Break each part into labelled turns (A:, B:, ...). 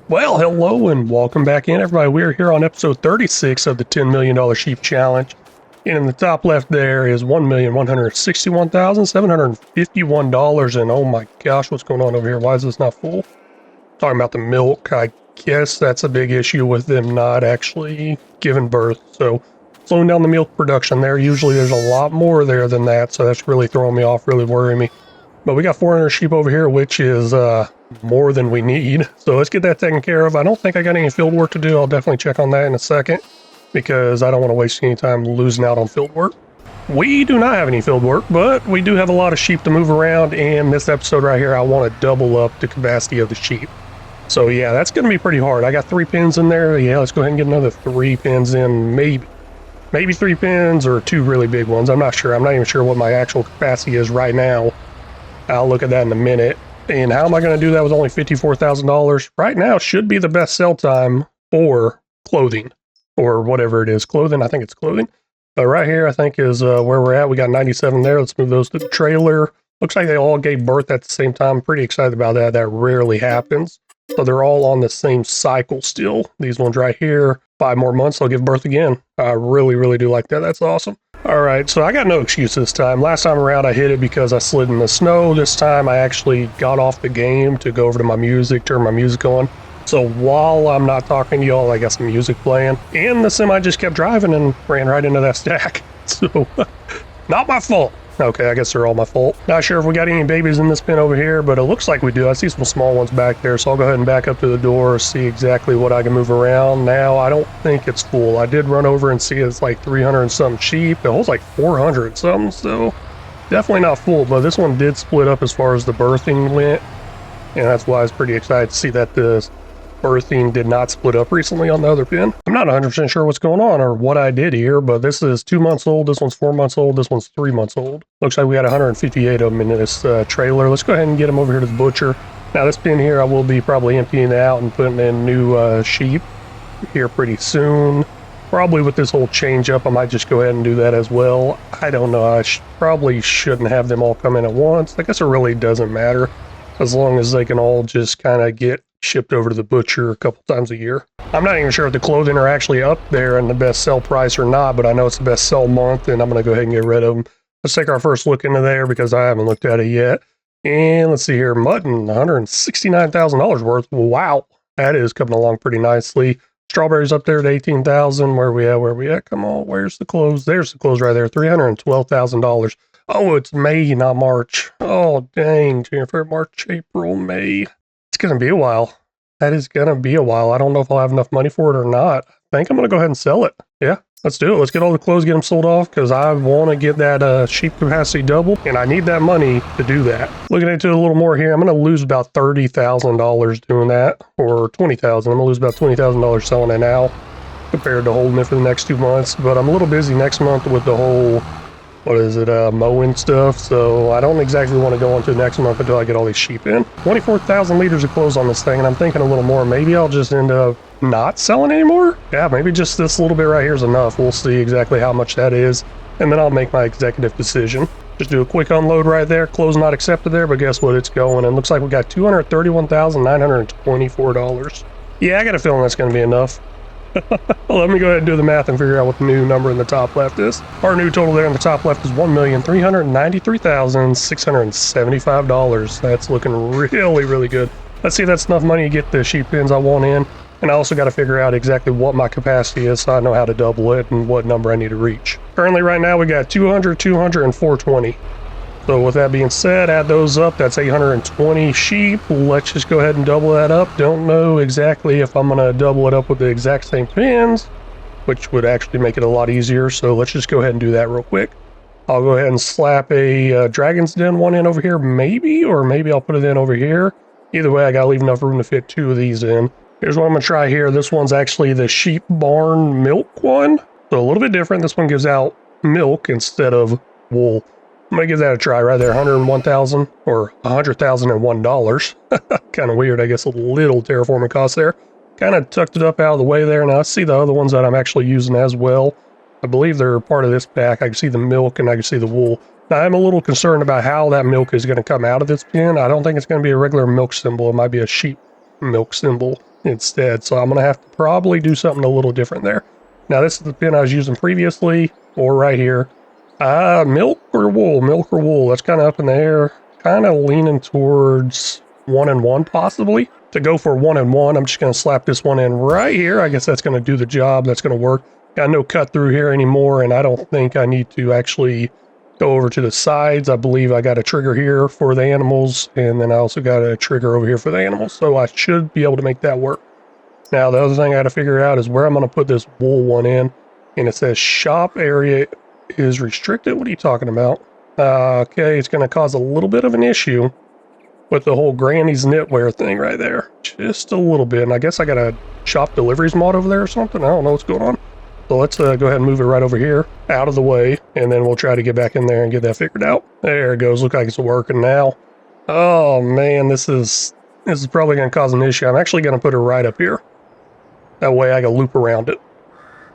A: Well, hello and welcome back in, everybody. We're here on episode 36 of the $10 million Sheep Challenge. And in the top left there is $1,161,751. And oh my gosh, what's going on over here? Why is this not full? Talking about the milk. I guess that's a big issue with them not actually giving birth. So slowing down the milk production there. Usually there's a lot more there than that. So that's really throwing me off, really worrying me. But we got 400 sheep over here, which is more than we need. So let's get that taken care of. I don't think I got any field work to do. I'll definitely check on that in a second because I don't want to waste any time losing out on field work. We do not have any field work, but we do have a lot of sheep to move around. And this episode right here, I want to double up the capacity of the sheep. So yeah, that's going to be pretty hard. I got 3 pens in there. Yeah, let's go ahead and get another 3 pens in. Maybe 3 pens or 2 really big ones. I'm not sure. I'm not even sure what my actual capacity is right now. I'll look at that in a minute. And how am I going to do that with only $54,000? Right now should be the best sell time for clothing or whatever it is. Clothing, I think it's clothing. But right here, I think is where we're at. We got 97 there. Let's move those to the trailer. Looks like they all gave birth at the same time. I'm pretty excited about that. That rarely happens. So they're all on the same cycle still. These ones right here, 5 more months, they'll give birth again. I really, really do like that. That's awesome. All right, so I got no excuse this time. Last time around, I hit it because I slid in the snow. This time, I actually got off the game to go over to my music, turn my music on. So while I'm not talking to y'all, I got some music playing. And the semi just kept driving and ran right into that stack. So, not my fault. Okay, I guess they're all my fault. Not sure if we got any babies in this pen over here, but it looks like we do. I see some small ones back there, so I'll go ahead and back up to the door, see exactly what I can move around. Now, I don't think it's full. I did run over and see it's like 300 and something sheep. It holds like 400 something, so definitely not full, but this one did split up as far as the birthing went, and that's why I was pretty excited to see that the birthing did not split up recently on the other pen. I'm not 100% sure what's going on or what I did here, but this is 2 months old, this one's 4 months old, this one's 3 months old. Looks like we got 158 of them in this trailer. Let's go ahead and get them over here to the butcher. Now this pen here, I will be probably emptying it out and putting in new sheep here pretty soon. Probably with this whole change up, I might just go ahead and do that as well. I don't know, I probably shouldn't have them all come in at once. I guess it really doesn't matter as long as they can all just kind of get shipped over to the butcher a couple times a year. I'm not even sure if the clothing are actually up there in the best sell price or not, but I know it's the best sell month and I'm going to go ahead and get rid of them. Let's take our first look into there because I haven't looked at it yet. And let's see here, mutton, $169,000 worth. Wow, that is coming along pretty nicely. Strawberries up there at $18,000. Where are we at? Come on, where's the clothes? There's the clothes right there, $312,000. Oh, it's May, not March. Oh, dang, January, March, April, May. It's going to be a while. That is going to be a while. I don't know if I'll have enough money for it or not. I think I'm going to go ahead and sell it. Yeah, let's do it. Let's get all the clothes, get them sold off because I want to get that sheep capacity doubled and I need that money to do that. Looking into it a little more here, I'm going to lose about $30,000 doing that, or $20,000. I'm going to lose about $20,000 selling it now compared to holding it for the next 2 months. But I'm a little busy next month with the whole mowing stuff, so I don't exactly want to go into next month until I get all these sheep in. 24,000 liters of clothes on this thing, and I'm thinking a little more. Maybe I'll just end up not selling anymore? Yeah, maybe just this little bit right here is enough. We'll see exactly how much that is, and then I'll make my executive decision. Just do a quick unload right there. Clothes not accepted there, but guess what? It's going, and looks like we got $231,924. Yeah, I got a feeling that's going to be enough. Let me go ahead and do the math and figure out what the new number in the top left is. Our new total there in the top left is $1,393,675. That's looking really, really good. Let's see if that's enough money to get the sheep pens I want in. And I also got to figure out exactly what my capacity is so I know how to double it and what number I need to reach. Currently right now we got 200, 200, and 420. So with that being said, add those up, that's 820 sheep. Let's just go ahead and double that up. Don't know exactly if I'm going to double it up with the exact same pins, which would actually make it a lot easier. So let's just go ahead and do that real quick. I'll go ahead and slap a Dragon's Den one in over here, maybe, or maybe I'll put it in over here. Either way, I got to leave enough room to fit 2 of these in. Here's what I'm going to try here. This one's actually the sheep barn milk one. So a little bit different. This one gives out milk instead of wool. I'm going to give that a try right there, $101,000 or $100,001. Kind of weird, I guess, a little terraforming cost there. Kind of tucked it up out of the way there. Now I see the other ones that I'm actually using as well. I believe they're part of this pack. I can see the milk and I can see the wool. Now I'm a little concerned about how that milk is going to come out of this pen. I don't think it's going to be a regular milk symbol. It might be a sheep milk symbol. instead. So I'm going to have to probably do something a little different there. Now, this is the pen I was using previously, or right here. Milk or wool? Milk or wool? That's kind of up in the air. Kind of leaning towards 1 and 1 possibly. To go for 1 and 1, I'm just going to slap this one in right here. I guess that's going to do the job. That's going to work. Got no cut through here anymore, and I don't think I need to actually go over to the sides. I believe I got a trigger here for the animals, and then I also got a trigger over here for the animals, so I should be able to make that work. Now, the other thing I got to figure out is where I'm going to put this wool one in, and it says shop area is restricted. What are you talking about? Okay, it's going to cause a little bit of an issue with the whole Granny's knitwear thing right there. Just a little bit, and I guess I got a shop deliveries mod over there or something. I don't know what's going on. So let's go ahead and move it right over here, out of the way, and then we'll try to get back in there and get that figured out. There it goes. Look like it's working now. Oh man, this is probably going to cause an issue. I'm actually going to put it right up here. That way I can loop around it,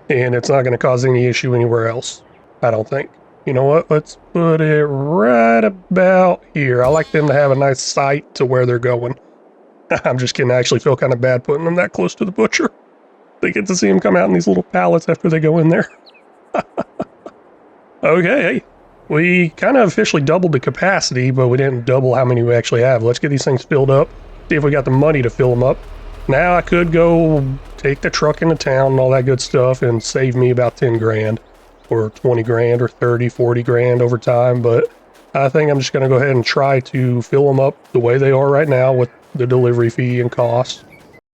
A: and it's not going to cause any issue anywhere else, I don't think. You know what? Let's put it right about here. I like them to have a nice sight to where they're going. I'm just kidding. I actually feel kind of bad putting them that close to the butcher. They get to see them come out in these little pallets after they go in there. Okay, we kind of officially doubled the capacity, but we didn't double how many we actually have. Let's get these things filled up, see if we got the money to fill them up. Now I could go take the truck into town and all that good stuff and save me about 10 grand or 20 grand or 30, 40 grand over time, but I think I'm just going to go ahead and try to fill them up the way they are right now with the delivery fee and cost.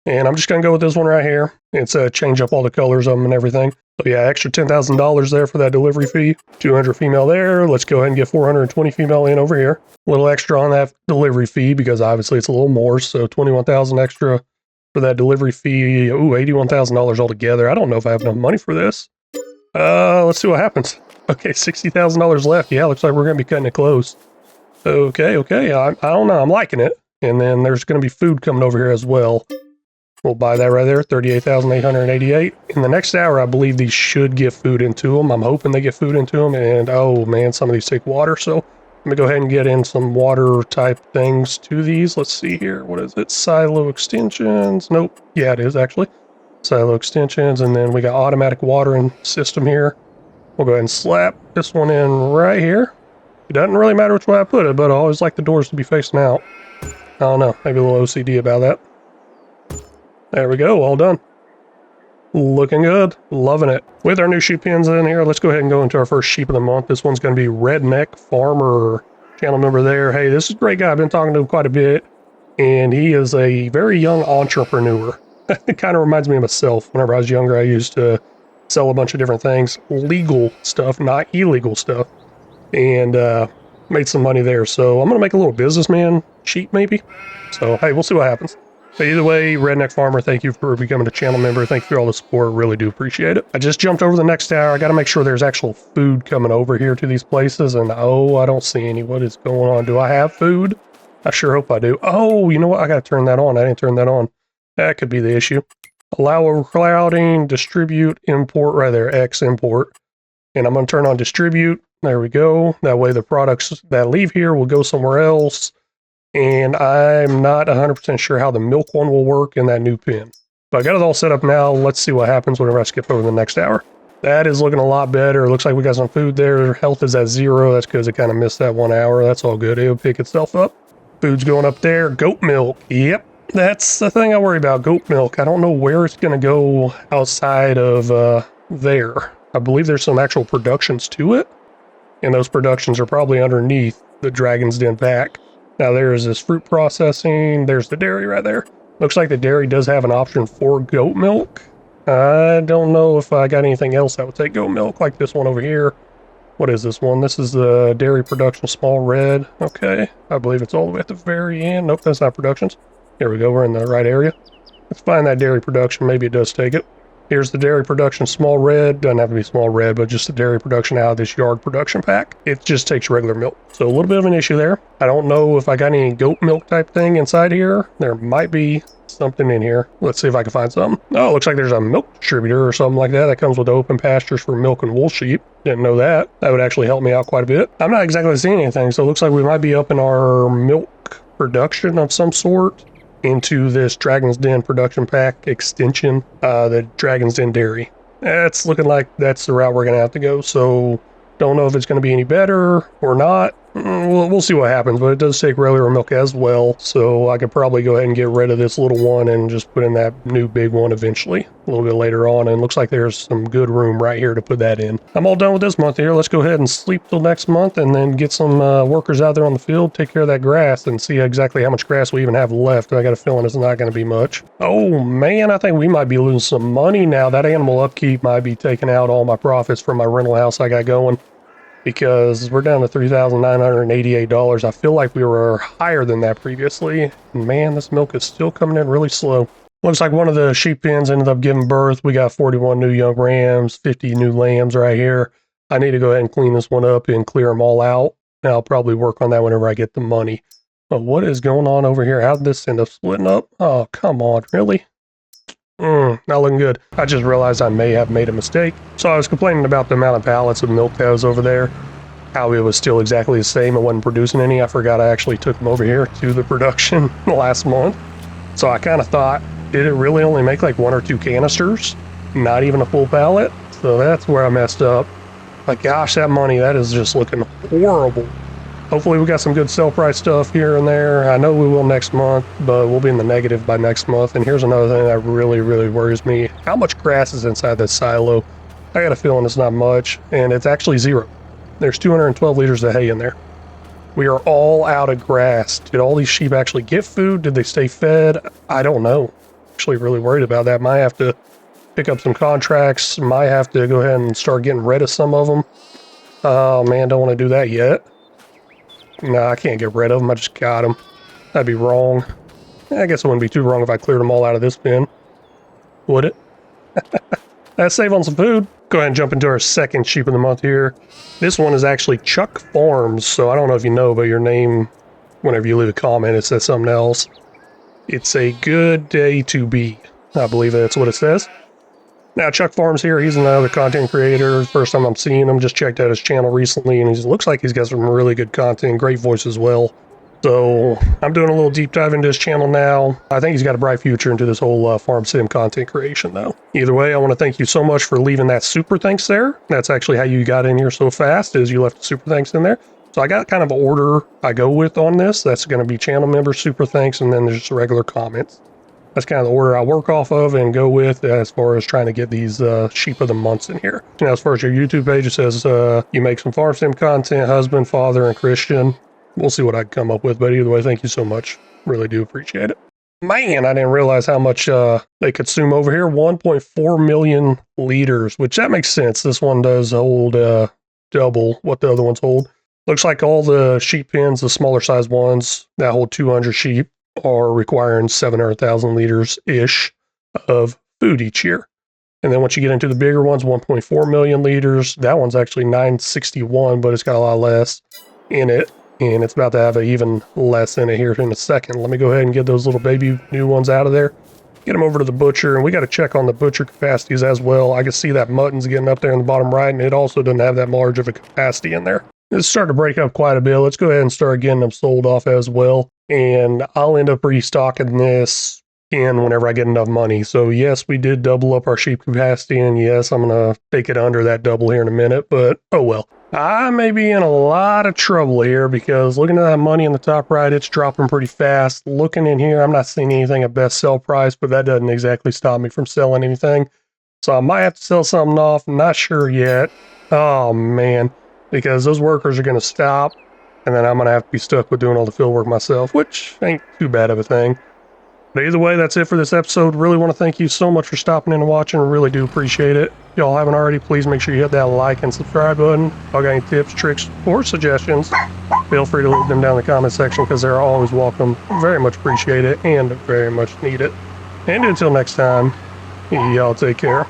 A: And I'm just going to go with this one right here. It's change up all the colors of them and everything. So yeah, extra $10,000 there for that delivery fee. 200 female there. Let's go ahead and get 420 female in over here. A little extra on that delivery fee because obviously it's a little more. So 21,000 extra for that delivery fee. Ooh, $81,000 altogether. I don't know if I have enough money for this. Let's see what happens. Okay, $60,000 left. Yeah, looks like we're going to be cutting it close. Okay. I don't know. I'm liking it. And then there's going to be food coming over here as well. We'll buy that right there, $38,888. In the next hour, I believe these should get food into them. I'm hoping they get food into them. And oh man, some of these take water. So let me go ahead and get in some water type things to these. Let's see here. What is it? Silo extensions. Nope. Yeah, it is actually. Silo extensions. And then we got automatic watering system here. We'll go ahead and slap this one in right here. It doesn't really matter which way I put it, but I always like the doors to be facing out. I don't know. Maybe a little OCD about that. There we go, all done. Looking good, loving it. With our new sheep pens in here, let's go ahead and go into our first sheep of the month. This one's going to be Redneck Farmer, channel member there. Hey, this is a great guy. I've been talking to him quite a bit, and he is a very young entrepreneur. It kind of reminds me of myself. Whenever I was younger, I used to sell a bunch of different things, legal stuff, not illegal stuff, and made some money there. So I'm going to make a little businessman sheep maybe. So hey, we'll see what happens. But either way, Redneck Farmer, thank you for becoming a channel member. Thank you for all the support. Really do appreciate it. I just jumped over the next tower. I got to make sure there's actual food coming over here to these places. And oh, I don't see any. What is going on? Do I have food? I sure hope I do. Oh, you know what? I got to turn that on. I didn't turn that on. That could be the issue. Allow overcrowding, distribute, import right there, X import. And I'm going to turn on distribute. There we go. That way the products that leave here will go somewhere else. And I'm not 100% sure how the milk one will work in that new pen. But I got it all set up now. Let's see what happens whenever I skip over the next hour. That is looking a lot better. It looks like we got some food there. Health is at 0. That's because it kind of missed that 1 hour. That's all good. It'll pick itself up. Food's going up there. Goat milk. Yep. That's the thing I worry about. Goat milk. I don't know where it's going to go outside of there. I believe there's some actual productions to it. And those productions are probably underneath the Dragon's Den pack. Now there's this fruit processing, there's the dairy right there. Looks like the dairy does have an option for goat milk. I don't know if I got anything else that would take goat milk, like this one over here. What is this one? This is the dairy production small red. Okay, I believe it's all the way at the very end. Nope, that's not productions. Here we go, we're in the right area. Let's find that dairy production, maybe it does take it. Here's the dairy production small red. Doesn't have to be small red, but just the dairy production out of this yard production pack. It just takes regular milk. So a little bit of an issue there. I don't know if I got any goat milk type thing inside here. There might be something in here. Let's see if I can find something. Oh, it looks like there's a milk distributor or something like that. That comes with open pastures for milk and wool sheep. Didn't know that. That would actually help me out quite a bit. I'm not exactly seeing anything, so it looks like we might be up in our milk production of some sort. into this Dragon's Den production pack extension, the Dragon's Den Dairy. That's looking like that's the route we're going to have to go, so don't know if it's going to be any better or not. We'll see what happens, but it does take regular milk as well, so I could probably go ahead and get rid of this little one and just put in that new big one eventually, a little bit later on, and looks like there's some good room right here to put that in. I'm all done with this month here. Let's go ahead and sleep till next month and then get some workers out there on the field, take care of that grass, and see exactly how much grass we even have left. I got a feeling it's not going to be much. Oh man, I think we might be losing some money now. That animal upkeep might be taking out all my profits from my rental house I got going, because we're down to $3,988. I feel like we were higher than that previously. Man, this milk is still coming in really slow. Looks like one of the sheep pens ended up giving birth. We got 41 new young rams, 50 new lambs right here. I need to go ahead and clean this one up and clear them all out. And I'll probably work on that whenever I get the money. But what is going on over here? How did this end up splitting up? Oh, come on, really? Not looking good. I just realized I may have made a mistake. So I was complaining about the amount of pallets of milk that was over there, how it was still exactly the same. It wasn't producing any. I forgot I actually took them over here to the production last month. So I kind of thought, did it really only make like 1 or 2 canisters? Not even a full pallet? So that's where I messed up. But gosh, that money, that is just looking horrible. Hopefully we got some good sell price stuff here and there. I know we will next month, but we'll be in the negative by next month. And here's another thing that really, really worries me. How much grass is inside this silo? I got a feeling it's not much, and it's actually 0. There's 212 liters of hay in there. We are all out of grass. Did all these sheep actually get food? Did they stay fed? I don't know. Actually really worried about that. Might have to pick up some contracts. Might have to go ahead and start getting rid of some of them. Oh man, don't want to do that yet. No, I can't get rid of them. I just got them. That'd be wrong. I guess it wouldn't be too wrong if I cleared them all out of this bin. Would it? Let's save on some food. Go ahead and jump into our second sheep of the month here. This one is actually Chuck Farms. So I don't know if you know, but your name, whenever you leave a comment, it says something else. It's a good day to be. I believe that's what it says. Now, Chuck Farms here, he's another content creator. First time I'm seeing him, just checked out his channel recently, and he looks like he's got some really good content, great voice as well. So I'm doing a little deep dive into his channel now. I think he's got a bright future into this whole farm sim content creation, though. Either way, I want to thank you so much for leaving that super thanks there. That's actually how you got in here so fast, is you left a super thanks in there. So I got kind of an order I go with on this. That's going to be channel members, super thanks, and then there's just regular comments. That's kind of the order I work off of and go with as far as trying to get these sheep of the months in here. Now, as far as your YouTube page, it says you make some farm sim content, husband, father, and Christian. We'll see what I can come up with, but either way, thank you so much. Really do appreciate it. Man, I didn't realize how much they consume over here. 1.4 million liters, which that makes sense. This one does hold double what the other ones hold. Looks like all the sheep pens, the smaller size ones that hold 200 sheep, are requiring 700,000 liters-ish of food each year. And then once you get into the bigger ones, 1.4 million liters. That one's actually 961, but it's got a lot less in it. And it's about to have even less in it here in a second. Let me go ahead and get those little baby new ones out of there. Get them over to the butcher, and we got to check on the butcher capacities as well. I can see that mutton's getting up there in the bottom right, and it also doesn't have that large of a capacity in there. It's starting to break up quite a bit. Let's go ahead and start getting them sold off as well. And I'll end up restocking this in whenever I get enough money. So yes, we did double up our sheep capacity, and yes, I'm going to take it under that double here in a minute, but oh well. I may be in a lot of trouble here because looking at that money in the top right, it's dropping pretty fast. Looking in here, I'm not seeing anything at best sell price, but that doesn't exactly stop me from selling anything. So I might have to sell something off. Not sure yet. Oh man, because those workers are going to stop, and then I'm going to have to be stuck with doing all the field work myself, which ain't too bad of a thing. But either way, that's it for this episode. Really want to thank you so much for stopping in and watching. Really do appreciate it. If y'all haven't already, please make sure you hit that like and subscribe button. If y'all got any tips, tricks, or suggestions, feel free to leave them down in the comment section because they're always welcome. Very much appreciate it and very much need it. And until next time, y'all take care.